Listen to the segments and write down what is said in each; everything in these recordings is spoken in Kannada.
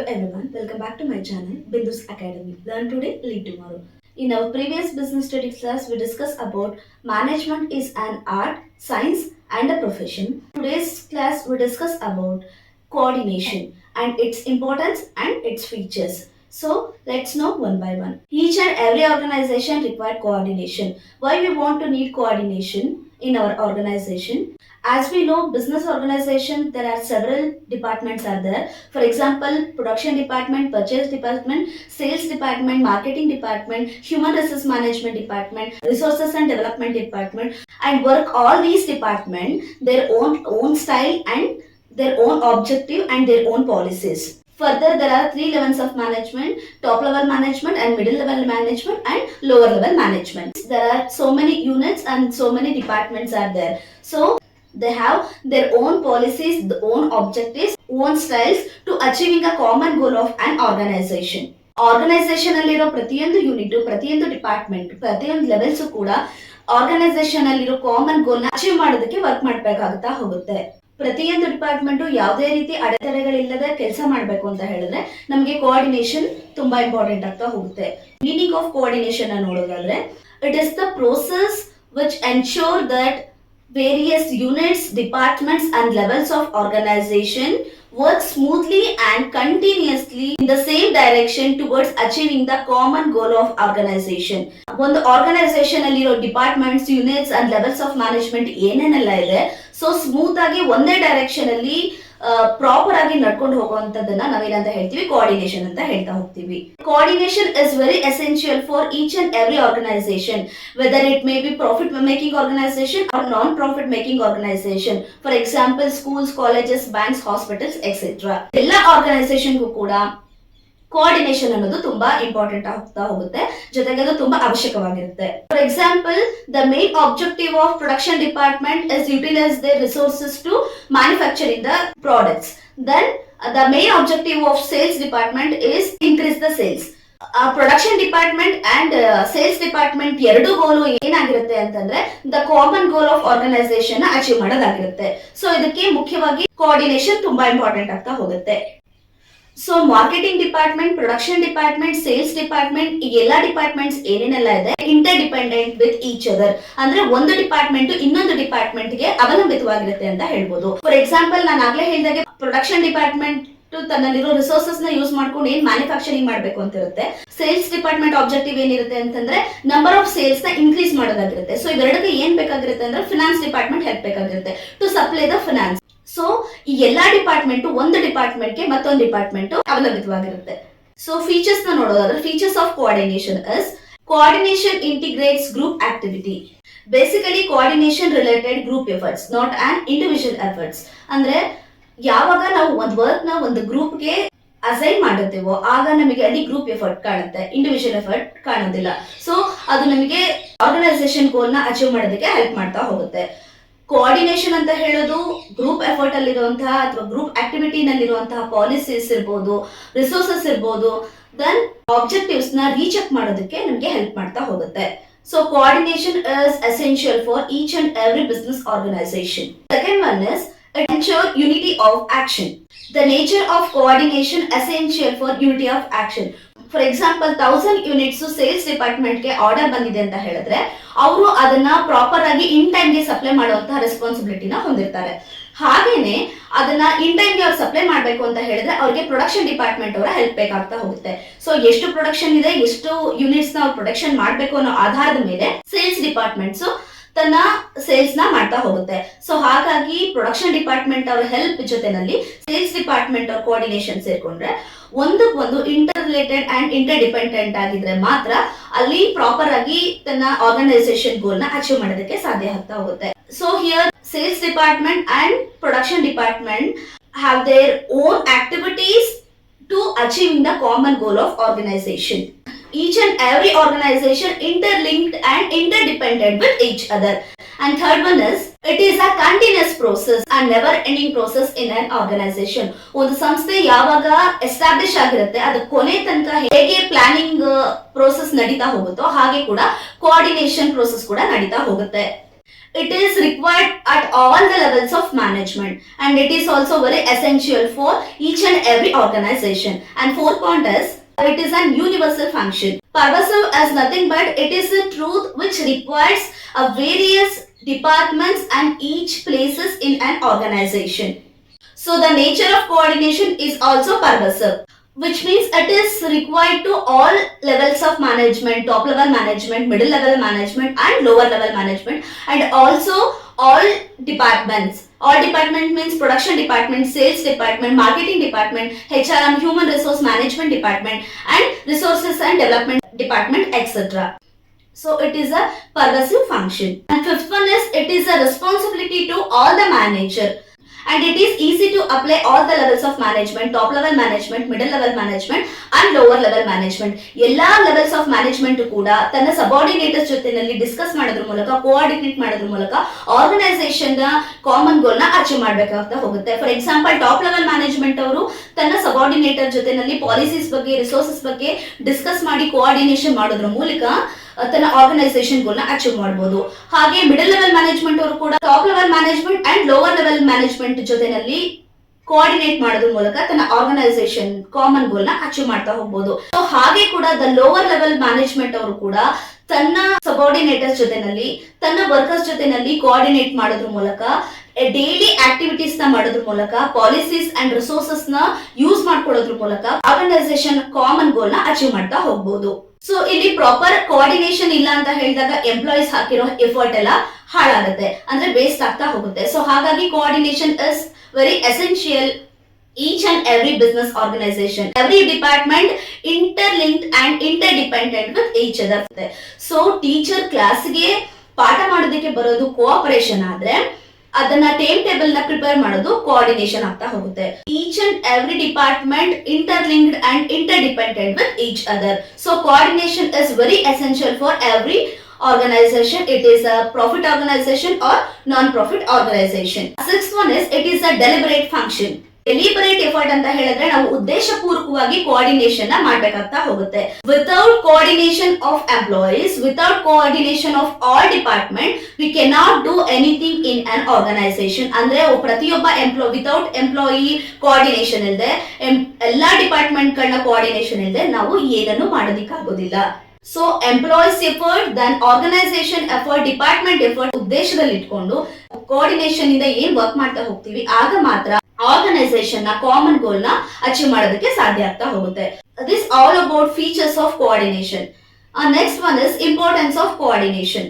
everyone, welcome back to my channel Bindus Academy. Learn today, lead tomorrow. In our previous business studies class, we discussed about management is an art, science, and a profession. Today's class we discuss about coordination and its importance and its features. So let's know one by one. Each and every organization require coordination. Why we want to need coordination in our organization? As we know, business organization there are several departments are there. For example, production department, purchase department, sales department, marketing department, human resource management department, resources and development department, and work all these department their own style and their own objective and their own policies. Further, there are three levels of management: top level management and middle level management and lower level management. There are so many units and so many departments are there. So they have their own policies, their own objectives, own styles to achieving a common goal of an organization. Organisation ಅಲ್ಲಿರೋ ಪ್ರತಿಯೊಂದು ಯೂನಿಟ್, ಪ್ರತಿಯೊಂದು ಡಿಪಾರ್ಟ್ಮೆಂಟ್, ಪ್ರತಿಯೊಂದು ಲೆವೆಲ್ಸ್ ಕೂಡ ಆರ್ಗನೈಸೇಷನ್ ಅಲ್ಲಿರೋ ಕಾಮನ್ ಗೋಲ್ ನ ಅಚೀವ್ ಮಾಡೋದಕ್ಕೆ ವರ್ಕ್ ಮಾಡ್ಬೇಕಾಗುತ್ತಾ ಹೋಗುತ್ತೆ. ಪ್ರತಿಯೊಂದು ಡಿಪಾರ್ಟ್ಮೆಂಟ್ ಯಾವುದೇ ರೀತಿ ಅಡೆತಡೆಗಳಿಲ್ಲದೆ ಕೆಲಸ ಮಾಡಬೇಕು ಅಂತ ಹೇಳಿದ್ರೆ ನಮಗೆ ಕೋಆರ್ಡಿನೇಷನ್ ತುಂಬಾ ಇಂಪಾರ್ಟೆಂಟ್ ಆಗ್ತಾ ಹೋಗುತ್ತೆ. ಮೀನಿಂಗ್ ಆಫ್ ಕೋಆರ್ಡಿನೇಷನ್ ನೋಡೋದಾದ್ರೆ, it is the process which ensure that various units, departments and levels of organization work smoothly and continuously in the same direction towards achieving the common goal of organization. ಒಂದು ಆರ್ಗನೈಸೇಷನ್ ಅಲ್ಲಿರೋ departments, units and levels of management ಏನೇನೆಲ್ಲ ಇದೆ, ಸೊ ಸ್ಮೂತ್ ಆಗಿ ಒಂದೇ ಡೈರೆಕ್ಷನ್ ಅಲ್ಲಿ ಪ್ರಾಪರ್ ಆಗಿ ನಡ್ಕೊಂಡು ಹೋಗುವಂತದನ್ನ ನಾವೇನಂತ ಹೇಳ್ತೀವಿ, ಕೋಆರ್ಡಿನೇಷನ್ ಅಂತ ಹೇಳ್ತಾ ಹೋಗ್ತೀವಿ. Coordination is very essential for each and every organisation, whether it may be profit making organisation or non profit making organisation. For example, schools, colleges, banks, hospitals etcetera. ಎಲ್ಲ ಆರ್ಗನೈಸೇಷನ್ಗೂ ಕೂಡ ಕೋಆರ್ಡಿನೇಷನ್ ಅನ್ನೋದು ತುಂಬಾ ಇಂಪಾರ್ಟೆಂಟ್ ಆಗ್ತಾ ಹೋಗುತ್ತೆ, ಜೊತೆಗೆ ಅದು ತುಂಬಾ ಅವಶ್ಯಕವಾಗಿರುತ್ತೆ. For example, the main objective of production department is utilise their resources to manufacturing the products. Then the main objective of sales department is increase the sales. Production department and sales department ಎರಡು ಗೋಲು ಏನಾಗಿರುತ್ತೆ ಅಂತಂದ್ರೆ the common goal of organisation achieve ಮಾಡೋದಾಗಿರುತ್ತೆ. ಸೊ ಇದಕ್ಕೆ ಮುಖ್ಯವಾಗಿ ಕೋಆರ್ಡಿನೇಷನ್ ತುಂಬಾ ಇಂಪಾರ್ಟೆಂಟ್ ಆಗ್ತಾ ಹೋಗುತ್ತೆ. So marketing department, production department, sales department, ಈ ಎಲ್ಲಾ ಡಿಪಾರ್ಟ್ಮೆಂಟ್ಸ್ ಏನೇನೆಲ್ಲ ಇದೆ inter dependent with each other. ಅಂದ್ರೆ ಒಂದು ಡಿಪಾರ್ಟ್ಮೆಂಟ್ ಇನ್ನೊಂದು ಡಿಪಾರ್ಟ್ಮೆಂಟ್ ಗೆ ಅವಲಂಬಿತವಾಗಿರುತ್ತೆ ಅಂತ ಹೇಳ್ಬೋದು. ಫಾರ್ ಎಕ್ಸಾಂಪಲ್, ನಾನು ಆಗ್ಲೇ ಹೇಳಿದಾಗೆ ಪ್ರೊಡಕ್ಷನ್ ಡಿಪಾರ್ಟ್ಮೆಂಟ್ ತನ್ನಲ್ಲಿರೋ ರಿಸೋರ್ಸಸ್ ನ ಯೂಸ್ ಮಾಡ್ಕೊಂಡು ಏನ್ ಮ್ಯಾನುಫ್ಯಾಕ್ಚರಿಂಗ್ ಮಾಡ್ಬೇಕು ಅಂತ ಇರುತ್ತೆ. ಸೇಲ್ಸ್ ಡಿಪಾರ್ಟ್ಮೆಂಟ್ ಆಬ್ಜೆಕ್ಟಿವ್ ಏನಿರುತ್ತೆ ಅಂತಂದ್ರೆ ನಂಬರ್ ಆಫ್ ಸೇಲ್ಸ್ ನ ಇನ್ಕ್ರೀಸ್ ಮಾಡೋದಾಗಿರುತ್ತೆ. ಸೊ ಇವೆರಡಕ್ಕೆ ಏನ್ ಬೇಕಾಗಿರುತ್ತೆ ಅಂದ್ರೆ ಫಿನಾನ್ಸ್ ಡಿಪಾರ್ಟ್ಮೆಂಟ್ ಹೆಲ್ಪ್ ಬೇಕಾಗಿರುತ್ತೆ to supply the finance. So ಈ ಎಲ್ಲಾ ಡಿಪಾರ್ಟ್ಮೆಂಟ್ ಒಂದು ಡಿಪಾರ್ಟ್ಮೆಂಟ್ ಗೆ ಮತ್ತೊಂದು ಡಿಪಾರ್ಟ್ಮೆಂಟ್ ಅವಲಂಬಿತವಾಗಿರುತ್ತೆ. ಸೊ ಫೀಚರ್ಸ್ ನ ನೋಡೋದಾದ್ರೆ, features of coordination is coordination integrates group activity. Basically coordination related group efforts, not on individual efforts. ಅಂದ್ರೆ ಯಾವಾಗ ನಾವು ಒಂದು ವರ್ಕ್ ನ ಒಂದು ಗ್ರೂಪ್ ಗೆ ಅಸೈನ್ ಮಾಡುತ್ತೇವೋ ಆಗ ನಮಗೆ ಅಲ್ಲಿ ಗ್ರೂಪ್ ಎಫರ್ಟ್ ಕಾಣುತ್ತೆ, ಇಂಡಿವಿಜುವಲ್ ಎಫರ್ಟ್ ಕಾಣೋದಿಲ್ಲ. ಸೊ ಅದು ನಮಗೆ ಆರ್ಗನೈಸೇಷನ್ ಗೋಲ್ ನ ಅಚೀವ್ ಮಾಡೋದಕ್ಕೆ ಹೆಲ್ಪ್ ಮಾಡ್ತಾ ಹೋಗುತ್ತೆ. ಕೋಆರ್ಡಿನೇಷನ್ ಅಂತ ಹೇಳೋದು ಗ್ರೂಪ್ ಎಫರ್ಟ್ ಅಲ್ಲಿರುವಂತಹ ಅಥವಾ ಗ್ರೂಪ್ ಆಕ್ಟಿವಿಟಿ ನಲ್ಲಿರುವಂತಹ ಪಾಲಿಸೀಸ್ ಇರ್ಬೋದು, ರಿಸೋರ್ಸಸ್ ಇರ್ಬೋದು, ದೆನ್ ಆಬ್ಜೆಕ್ಟಿವ್ಸ್ ನ ರೀಚ್ ಮಾಡೋದಕ್ಕೆ ನಮಗೆ ಹೆಲ್ಪ್ ಮಾಡ್ತಾ ಹೋಗುತ್ತೆ. So coordination is essential for each and every business organisation. Second one is ensure unity of action. The nature of coordination essential for unity of action. For example, 1000 units sales department ಗೆ ಆರ್ಡರ್ ಬಂದಿದೆ ಅಂತ ಹೇಳಿದ್ರೆ ಅವರು ಅದನ್ನ ಪ್ರಾಪರ್ ಆಗಿ ಇನ್ ಟೈಮ್ ಗೆ ಸಪ್ಲೈ ಮಾಡುವಂತಹ ರೆಸ್ಪಾನ್ಸಿಬಿಲಿಟಿನ ಹೊಂದಿರ್ತಾರೆ. ಹಾಗೇನೆ ಅದನ್ನ ಇನ್ ಟೈಮ್ ಗೆ ಅವ್ರು ಸಪ್ಲೈ ಮಾಡ್ಬೇಕು ಅಂತ ಹೇಳಿದ್ರೆ ಅವ್ರಿಗೆ ಪ್ರೊಡಕ್ಷನ್ ಡಿಪಾರ್ಟ್ಮೆಂಟ್ ಅವರ ಹೆಲ್ಪ್ ಬೇಕಾಗ್ತಾ ಹೋಗುತ್ತೆ. ಸೊ ಎಷ್ಟು ಪ್ರೊಡಕ್ಷನ್ ಇದೆ, ಎಷ್ಟು ಯೂನಿಟ್ಸ್ ನ ಅವ್ರು ಪ್ರೊಡಕ್ಷನ್ ಮಾಡ್ಬೇಕು ಅನ್ನೋ ಆಧಾರದ ಮೇಲೆ ಸೇಲ್ಸ್ ಡಿಪಾರ್ಟ್ಮೆಂಟ್ಸ್ ತನ್ನ ಸೇಲ್ಸ್ ನ ಮಾಡ್ತಾ ಹೋಗುತ್ತೆ. ಸೊ ಹಾಗಾಗಿ ಪ್ರೊಡಕ್ಷನ್ ಡಿಪಾರ್ಟ್ಮೆಂಟ್ ಅವರ ಹೆಲ್ಪ್ ಜೊತೆನಲ್ಲಿ ಸೇಲ್ಸ್ ಡಿಪಾರ್ಟ್ಮೆಂಟ್ ಅವ್ರ ಕೋಆರ್ಡಿನೇಷನ್ ಸೇರ್ಕೊಂಡ್ರೆ ಒಂದಕ್ಕೊಂದು inter related and inter dependent ಆಗಿದ್ರೆ ಮಾತ್ರ ಅಲ್ಲಿ ಪ್ರಾಪರ್ ಆಗಿ ತನ್ನ ಆರ್ಗನೈಸೇಷನ್ ಗೋಲ್ ನ ಅಚೀವ್ ಮಾಡೋದಕ್ಕೆ ಸಾಧ್ಯ ಆಗ್ತಾ ಹೋಗುತ್ತೆ. So here sales department and production department have their own activities to achieving the common goal of organisation. Each and every organization interlinked and interdependent with each other. And third one is, it is a continuous process and never ending process in an organization. ಒಂದು ಸಂಸ್ಥೆ ಯಾವಾಗ ಎಸ್ಟಾಬ್ಲಿಷ್ ಆಗಿರುತ್ತೆ ಅದು ಕೊನೆ ತನಕ ಹೇಗೆ ಪ್ಲಾನಿಂಗ್ ಪ್ರೋಸೆಸ್ ನಡೀತಾ ಹೋಗುತ್ತೋ ಹಾಗೆ ಕೂಡ ಕೋಆರ್ಡಿನೇಷನ್ ಪ್ರೋಸೆಸ್ ಕೂಡ ನಡೀತಾ ಹೋಗುತ್ತೆ. It is required at all the levels of management, and it is also very essential for each and every organization. And fourth point is it is an universal function. Pervasive is nothing but it is a truth which requires various departments and each places in an organization. So the nature of coordination is also pervasive, which means it is required to all levels of management, top level management, middle level management, and lower level management, and also all departments. All department means production department, sales department, marketing department, HRM, human resource management department, and resources and development department, etc. So it is a pervasive function. And fifth one is it is a responsibility to all the manager, and it is easy to apply all the levels of management, top level management, middle level management, and lower level management. ಎಲ್ಲಾ ಲೆವೆಲ್ಸ್ ಆಫ್ ಮ್ಯಾನೇಜ್ಮೆಂಟ್ ಕೂಡ ತನ್ನ ಸಬಾರ್ಡಿನೇಟರ್ಸ್ ಜೊತೆನಲ್ಲಿ ಡಿಸ್ಕಸ್ ಮಾಡೋದ್ರ ಮೂಲಕ, ಕೋಆರ್ಡಿನೇಟ್ ಮಾಡೋದ್ರ ಮೂಲಕ ಆರ್ಗನೈಸೇಷನ್ ನ ಕಾಮನ್ ಗೋಲ್ ನ ಅಚೀವ್ ಮಾಡಬೇಕಾಗ್ತಾ ಹೋಗುತ್ತೆ. For example, top level management ಅವರು ತನ್ನ ಸಬಾರ್ಡಿನೇಟರ್ ಜೊತೆನಲ್ಲಿ ಪಾಲಿಸೀಸ್ ಬಗ್ಗೆ, ರಿಸೋರ್ಸಸ್ ಬಗ್ಗೆ ಡಿಸ್ಕಸ್ ಮಾಡಿ ಕೋಆರ್ಡಿನೇಷನ್ ಮಾಡೋದ್ರ ಮೂಲಕ ತನ್ನ ಆರ್ಗನೈಸೇಷನ್ ಗೋಲ್ ನ ಅಚೀವ್ ಮಾಡಬಹುದು. ಹಾಗೆ ಮಿಡಲ್ ಲೆವೆಲ್ ಮ್ಯಾನೇಜ್ಮೆಂಟ್ ಅವರು ಕೂಡ top level management and lower level management ಜೊತೆನಲ್ಲಿ ಕೋಆರ್ಡಿನೇಟ್ ಮಾಡೋದ್ರ ಮೂಲಕ ತನ್ನ ಆರ್ಗನೈಸೇಷನ್ ಕಾಮನ್ ಗೋಲ್ ನ ಅಚೀವ್ ಮಾಡ್ತಾ ಹೋಗ್ಬೋದು. ಸೊ ಹಾಗೆ ಕೂಡ ದ ಲೋವರ್ ಲೆವೆಲ್ ಮ್ಯಾನೇಜ್ಮೆಂಟ್ ಅವರು ಕೂಡ ತನ್ನ ಸಬಾರ್ಡಿನೇಟರ್ಸ್ ಜೊತೆನಲ್ಲಿ, ತನ್ನ ವರ್ಕರ್ಸ್ ಜೊತೆನಲ್ಲಿ ಕೋಆರ್ಡಿನೇಟ್ ಮಾಡೋದ್ರ ಮೂಲಕ, ಡೈಲಿ ಆಕ್ಟಿವಿಟೀಸ್ ನ ಮಾಡೋದ್ರ ಮೂಲಕ, ಪಾಲಿಸೀಸ್ ಅಂಡ್ ರಿಸೋರ್ಸಸ್ ನ ಯೂಸ್ ಮಾಡ್ಕೊಳ್ಳೋದ್ರ ಮೂಲಕ ಆರ್ಗನೈಸೇಷನ್ ಕಾಮನ್ ಗೋಲ್ ನ ಅಚೀವ್ ಮಾಡ್ತಾ ಹೋಗ್ಬೋದು. ಸೊ ಇಲ್ಲಿ ಪ್ರಾಪರ್ ಕೋಆರ್ಡಿನೇಷನ್ ಇಲ್ಲ ಅಂತ ಹೇಳಿದಾಗ ಎಂಪ್ಲಾಯೀಸ್ ಹಾಕಿರೋ ಎಫರ್ಟ್ ಎಲ್ಲ ಹಾಳಾಗುತ್ತೆ, ಅಂದ್ರೆ ವೇಸ್ಟ್ ಆಗ್ತಾ ಹೋಗುತ್ತೆ. ಸೊ ಹಾಗಾಗಿ coordination is very essential each and every business organization. Every department interlinked and interdependent with each other. So teacher class ಗೆ ಪಾಠ ಮಾಡೋದಕ್ಕೆ ಬರೋದು ಕೋಆಪರೇಷನ್ ಆದ್ರೆ ಅದನ್ನ ಟೈಮ್ ಟೇಬಲ್ ನ ಪ್ರಿಪೇರ್ ಮಾಡೋದು ಕೋಆರ್ಡಿನೇಷನ್ ಆಗ್ತಾ ಹೋಗುತ್ತೆ. Each and every department interlinked and interdependent with each other. So coordination is very essential for every organization. It is a profit organization or non-profit organization. Sixth one is it is a deliberate function. Deliberate effort ಅಂತ ಹೇಳಿದ್ರೆ ನಾವು ಉದ್ದೇಶಪೂರ್ವಕವಾಗಿ ಕೋಆರ್ಡಿನೇಷನ್ ನ ಮಾಡ್ಬೇಕಾಗ್ತಾ ಹೋಗುತ್ತೆ. Without coordination of employees, without coordination of all department, we cannot do anything in an organisation. ಅಂದ್ರೆ ಪ್ರತಿಯೊಬ್ಬ ವಿತೌಟ್ ಎಂಪ್ಲಾಯಿ ಕೋಆರ್ಡಿನೇಷನ್ ಇಲ್ಲದೆ, ಎಲ್ಲಾ ಡಿಪಾರ್ಟ್ಮೆಂಟ್ ಗಳನ್ನ ಕೋಆರ್ಡಿನೇಷನ್ ಇಲ್ಲದೆ ನಾವು ಏನನ್ನು ಮಾಡೋದಿಕ್ಕಾಗೋದಿಲ್ಲ. So employees effort, then organisation effort, department effort ಉದ್ದೇಶದಲ್ಲಿ ಇಟ್ಕೊಂಡು ಕೋಆರ್ಡಿನೇಷನ್ ಇಂದ ಏನ್ ವರ್ಕ್ ಮಾಡ್ತಾ ಹೋಗ್ತೀವಿ, ಆಗ ಮಾತ್ರ ಆರ್ಗನೈಸೇಷನ್ ನ ಕಾಮನ್ ಗೋಲ್ ನ ಅಚೀವ್ ಮಾಡೋದಕ್ಕೆ ಸಾಧ್ಯ ಆಗ್ತಾ ಹೋಗುತ್ತೆ. This all about features of coordination. Next one is importance of coordination.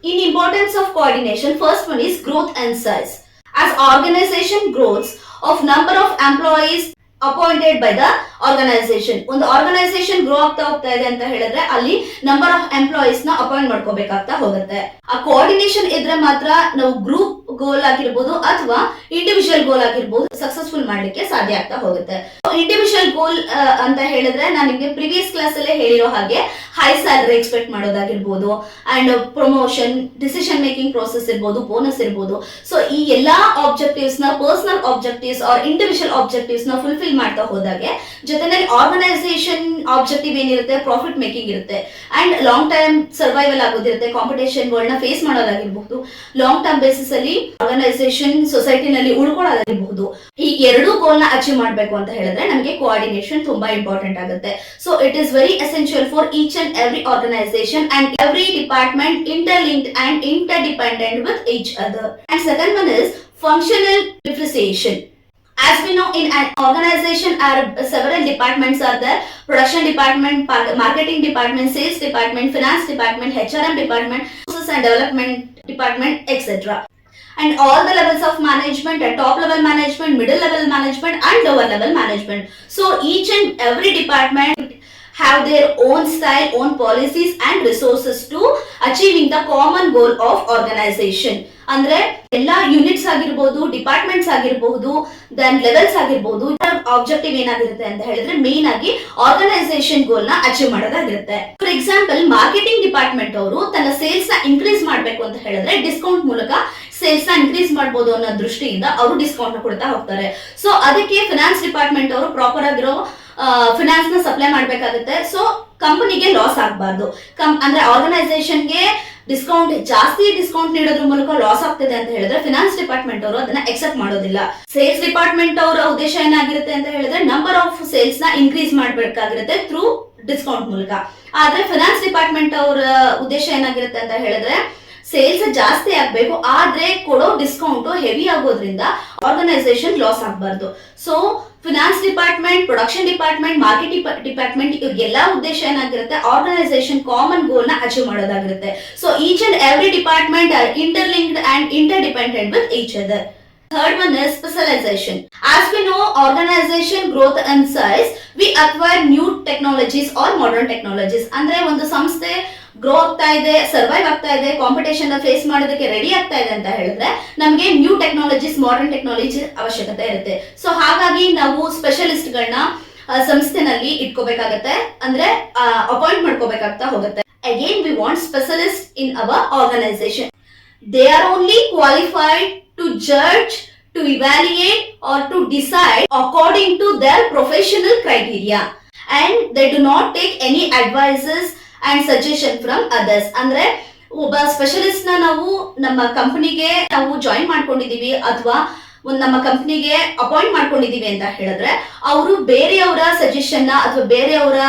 In importance of coordination, first one is growth and size. As organization grows, of number of employees appointed by the organization. ಒಂದು ಆರ್ಗನೈಸೇಷನ್ ಗ್ರೋ ಆಗ್ತಾ ಹೋಗ್ತಾ ಇದೆ ಅಂತ ಹೇಳಿದ್ರೆ ಅಲ್ಲಿ ನಂಬರ್ ಆಫ್ ಎಂಪ್ಲಾಯೀಸ್ ನ ಅಪಾಯಿಂಟ್ ಮಾಡ್ಕೋಬೇಕಾಗ್ತಾ ಹೋಗುತ್ತೆ. ಆ ಕೋಆರ್ಡಿನೇಷನ್ ಇದ್ರೆ ಮಾತ್ರ ನಾವು ಗ್ರೂಪ್ ಗೋಲ್ ಆಗಿರ್ಬೋದು ಅಥವಾ ಇಂಡಿವಿಜುವಲ್ ಗೋಲ್ ಆಗಿರ್ಬೋದು ಸಕ್ಸಸ್ಫುಲ್ ಮಾಡ್ಲಿಕ್ಕೆ ಸಾಧ್ಯ ಆಗ್ತಾ ಹೋಗುತ್ತೆ. ಇಂಡಿವಿಜುವಲ್ ಗೋಲ್ ಅಂತ ಹೇಳಿದ್ರೆ ನಾನು ನಿಮ್ಗೆ ಪ್ರಿವಿಯಸ್ ಕ್ಲಾಸ್ ಅಲ್ಲೇ ಹೇಳಿರೋ ಹಾಗೆ ಹೈ ಸ್ಯಾಲರಿ ಎಕ್ಸ್ಪೆಕ್ಟ್ ಮಾಡೋದಾಗಿರ್ಬೋದು, and promotion, decision making process ಇರ್ಬೋದು, ಬೋನಸ್ ಇರ್ಬೋದು. ಸೊ ಈ ಎಲ್ಲಾ ಆಬ್ಜೆಕ್ಟಿವ್ಸ್ ನ personal objectives or individual objectives ನ ಫುಲ್ಫಿಲ್ ಮಾಡ್ತಾ ಹೋದಾಗೆ ಜೊತೆನಲ್ಲಿ ಆರ್ಗನೈಸೇಷನ್ ಆಬ್ಜೆಕ್ಟಿವ್ ಏನಿರುತ್ತೆ, ಪ್ರಾಫಿಟ್ ಮೇಕಿಂಗ್ ಇರುತ್ತೆ, ಅಂಡ್ ಲಾಂಗ್ ಟರ್ಮ್ ಸರ್ವೈವಲ್ ಆಗೋದಿರುತ್ತೆ, ಕಾಂಪಿಟೇಷನ್ ಗಳನ್ನ ಫೇಸ್ ಮಾಡೋದಾಗಿರ್ಬಹುದು, ಲಾಂಗ್ ಟರ್ಮ್ ಬೇಸಿಸ್ ಅಲ್ಲಿ ಆರ್ಗನೈಸೇಷನ್ ಸೊಸೈಟಿನಲ್ಲಿ ಉಳ್ಕೊಳ್ಳೋದಾಗಿರ್ಬಹುದು. ಈ ಎರಡೂ ಗೋಲ್ ನ ಅಚೀವ್ ಮಾಡಬೇಕು ಅಂತ ಹೇಳಿದ್ರೆ ನಮಗೆ ಕೋಆರ್ಡಿನೇಷನ್ ತುಂಬಾ ಇಂಪಾರ್ಟೆಂಟ್ ಆಗುತ್ತೆ. So it is very essential for each and every organisation and every department interlinked and interdependent with each other. And second one is functional differentiation. As we know, in an organization are several departments are there: production department, marketing department, sales department, finance department, HRM department, resources and development department, etc. And all the levels of management, at top level management, middle level management, and lower level management. So each and every department have their own style, own policies and resources to achieving the common goal of organization. ಅಂದ್ರೆ ಎಲ್ಲಾ ಯೂನಿಟ್ಸ್ ಆಗಿರ್ಬೋದು, ಡಿಪಾರ್ಟ್ಮೆಂಟ್ಸ್ ಆಗಿರಬಹುದು, ದೆನ್ ಲೆವೆಲ್ಸ್ ಆಗಿರ್ಬೋದು, ಆಬ್ಜೆಕ್ಟಿವ್ ಏನಾಗಿರುತ್ತೆ ಅಂತ ಹೇಳಿದ್ರೆ ಮೇನ್ ಆಗಿ ಆರ್ಗನೈಸೇಷನ್ ಗೋಲ್ ನ ಅಚೀವ್ ಮಾಡೋದಾಗಿರುತ್ತೆ. ಫಾರ್ ಎಕ್ಸಾಂಪಲ್, ಮಾರ್ಕೆಟಿಂಗ್ ಡಿಪಾರ್ಟ್ಮೆಂಟ್ ಅವರು ತನ್ನ ಸೇಲ್ಸ್ ನ ಇನ್ಕ್ರೀಸ್ ಮಾಡ್ಬೇಕು ಅಂತ ಹೇಳಿದ್ರೆ ಡಿಸ್ಕೌಂಟ್ ಮೂಲಕ ಸೇಲ್ಸ್ ನ ಇನ್ಕ್ರೀಸ್ ಮಾಡಬಹುದು ಅನ್ನೋ ದೃಷ್ಟಿಯಿಂದ ಅವರು ಡಿಸ್ಕೌಂಟ್ ನ ಕೊಡ್ತಾ ಹೋಗ್ತಾರೆ. ಸೊ ಅದಕ್ಕೆ ಫಿನಾನ್ಸ್ ಡಿಪಾರ್ಟ್ಮೆಂಟ್ ಅವರು ಪ್ರಾಪರ್ ಆಗಿರೋ ಫಿನಾನ್ಸ್ ನ ಸಪ್ಲೈ ಮಾಡ್ಬೇಕಾಗುತ್ತೆ. ಸೊ ಕಂಪನಿಗೆ ಲಾಸ್ ಆಗಬಾರ್ದು, ಅಂದ್ರೆ ಆರ್ಗನೈಸೇಷನ್ಗೆ ಡಿಸ್ಕೌಂಟ್ ನೀಡೋದ್ರ ಮೂಲಕ ಲಾಸ್ ಆಗ್ತಿದೆ ಅಂತ ಹೇಳಿದ್ರೆ ಫಿನಾನ್ಸ್ ಡಿಪಾರ್ಟ್ಮೆಂಟ್ ಅವರು ಅದನ್ನ ಎಕ್ಸೆಪ್ಟ್ ಮಾಡೋದಿಲ್ಲ. ಸೇಲ್ಸ್ ಡಿಪಾರ್ಟ್ಮೆಂಟ್ ಅವರ ಉದ್ದೇಶ ಏನಾಗಿರುತ್ತೆ ಅಂತ ಹೇಳಿದ್ರೆ ನಂಬರ್ ಆಫ್ ಸೇಲ್ಸ್ ನ ಇನ್ಕ್ರೀಸ್ ಮಾಡಬೇಕಾಗಿರುತ್ತೆ ಥ್ರೂ ಡಿಸ್ಕೌಂಟ್ ಮೂಲಕ. ಆದ್ರೆ ಫಿನಾನ್ಸ್ ಡಿಪಾರ್ಟ್ಮೆಂಟ್ ಅವರ ಉದ್ದೇಶ ಏನಾಗಿರುತ್ತೆ ಅಂತ ಹೇಳಿದ್ರೆ ಸೇಲ್ಸ್ ಜಾಸ್ತಿ ಆಗ್ಬೇಕು, ಆದ್ರೆ ಕೊಡೋ ಡಿಸ್ಕೌಂಟ್ ಹೆವಿ ಆಗೋದ್ರಿಂದ ಆರ್ಗನೈಸೇಷನ್ ಲಾಸ್ ಆಗಬಾರ್ದು. So finance department, production department, marketing department ಇವ್ರಿಗೆಲ್ಲ ಉದ್ದೇಶ ಏನಾಗಿರುತ್ತೆ ಆರ್ಗನೈಸೇಷನ್ ಕಾಮನ್ ಗೋಲ್ ನ ಅಚೀವ್ ಮಾಡೋದಾಗಿರುತ್ತೆ. So each and every department are interlinked and interdependent with each other. Third one is specialization. As we know, organization growth and size, we acquire new technologies or modern technologies. ಅಂದ್ರೆ ಒಂದು ಸಂಸ್ಥೆ ಗ್ರೋ ಆಗ್ತಾ ಇದೆ, ಸರ್ವೈವ್ ಆಗ್ತಾ ಇದೆ, ಕಾಂಪಿಟೇಷನ್ ಫೇಸ್ ಮಾಡೋದಕ್ಕೆ ರೆಡಿ ಆಗ್ತಾ ಇದೆ ಅಂತ ಹೇಳಿದ್ರೆ ನಮಗೆ ನ್ಯೂ ಟೆಕ್ನಾಲಜೀಸ್, ಮಾಡರ್ನ್ ಟೆಕ್ನಾಲಜಿ ಅವಶ್ಯಕತೆ ಇರುತ್ತೆ. ಸೊ ಹಾಗಾಗಿ ನಾವು ಸ್ಪೆಷಲಿಸ್ಟ್ ಗಳನ್ನ ಸಂಸ್ಥೆನಲ್ಲಿ ಇಟ್ಕೋಬೇಕಾಗತ್ತೆ, ಅಂದ್ರೆ ಅಪಾಯಿಂಟ್ ಮಾಡ್ಕೋಬೇಕಾಗ್ತಾ ಹೋಗುತ್ತೆ. Again we want specialist in our organisation. They are only qualified to judge, to evaluate or to decide according to their professional criteria, and they do not take any advices and suggestion from others. ಅಂದ್ರೆ ಒಬ್ಬ ಸ್ಪೆಷಲಿಸ್ಟ್ ನ ನಾವು ನಮ್ಮ ಕಂಪನಿಗೆ ನಾವು ಜಾಯಿನ್ ಮಾಡ್ಕೊಂಡಿದೀವಿ ಅಥವಾ ನಮ್ಮ ಕಂಪನಿಗೆ ಅಪಾಯಿಂಟ್ ಮಾಡ್ಕೊಂಡಿದೀವಿ ಅಂತ ಹೇಳಿದ್ರೆ ಅವರು ಬೇರೆಯವರ ಸಜೆಷನ್ ನ ಅಥವಾ ಬೇರೆಯವರ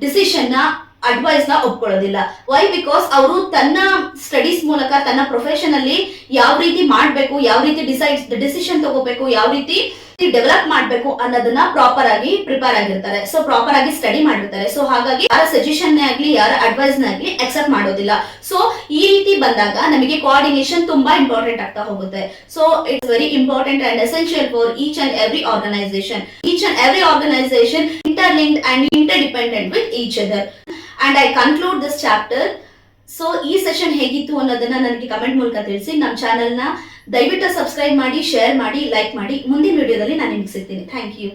ಡಿಸಿಷನ್ ನ ಅಡ್ವೈಸ್ ನ ಒಪ್ಕೊಳ್ಳೋದಿಲ್ಲ. ವೈ? ಬಿಕಾಸ್ ಅವರು ತನ್ನ ಸ್ಟಡೀಸ್ ಮೂಲಕ ತನ್ನ ಪ್ರೊಫೆಷನ್ ಅಲ್ಲಿ ಯಾವ ರೀತಿ ಮಾಡ್ಬೇಕು, ಯಾವ ರೀತಿ ಡಿಸಿಷನ್ ತಗೋಬೇಕು, ಯಾವ ರೀತಿ ಡೆವಲಪ್ ಮಾಡ್ಬೇಕು ಅನ್ನೋದನ್ನ ಪ್ರಾಪರ್ ಆಗಿ ಪ್ರಿಪೇರ್ ಆಗಿರ್ತಾರೆ. ಸೊ ಪ್ರಾಪರ್ ಆಗಿ ಸ್ಟಡಿ ಮಾಡಿರ್ತಾರೆ. ಸೊ ಹಾಗಾಗಿ ಯಾರ ಸಜೆಷನ್ ಆಗ್ಲಿ ಯಾರ ಅಡ್ವೈಸ್ ಆಗ್ಲಿ ಅಕ್ಸೆಪ್ಟ್ ಮಾಡೋದಿಲ್ಲ. ಸೊ ಈ ರೀತಿ ಬಂದಾಗ ನಮಗೆ ಕೋಆರ್ಡಿನೇಷನ್ ತುಂಬಾ ಇಂಪಾರ್ಟೆಂಟ್ ಆಗ್ತಾ ಹೋಗುತ್ತೆ. So it's very important and essential for each and every organisation. Each and every organisation interlinked and interdependent with each other. And I conclude this chapter. So ಈ ಸೆಷನ್ ಹೇಗಿತ್ತು ಅನ್ನೋದನ್ನ ನನಗೆ ಕಮೆಂಟ್ ಮೂಲಕ ತಿಳಿಸಿ. ನಮ್ಮ ಚಾನೆಲ್ನ ದಯವಿಟ್ಟು ಸಬ್ಸ್ಕ್ರೈಬ್ ಮಾಡಿ, ಶೇರ್ ಮಾಡಿ, ಲೈಕ್ ಮಾಡಿ. ಮುಂದಿನ ವಿಡಿಯೋದಲ್ಲಿ ನಾನು ನಿಮ್ಗೆ ಸಿಗ್ತೀನಿ. Thank you.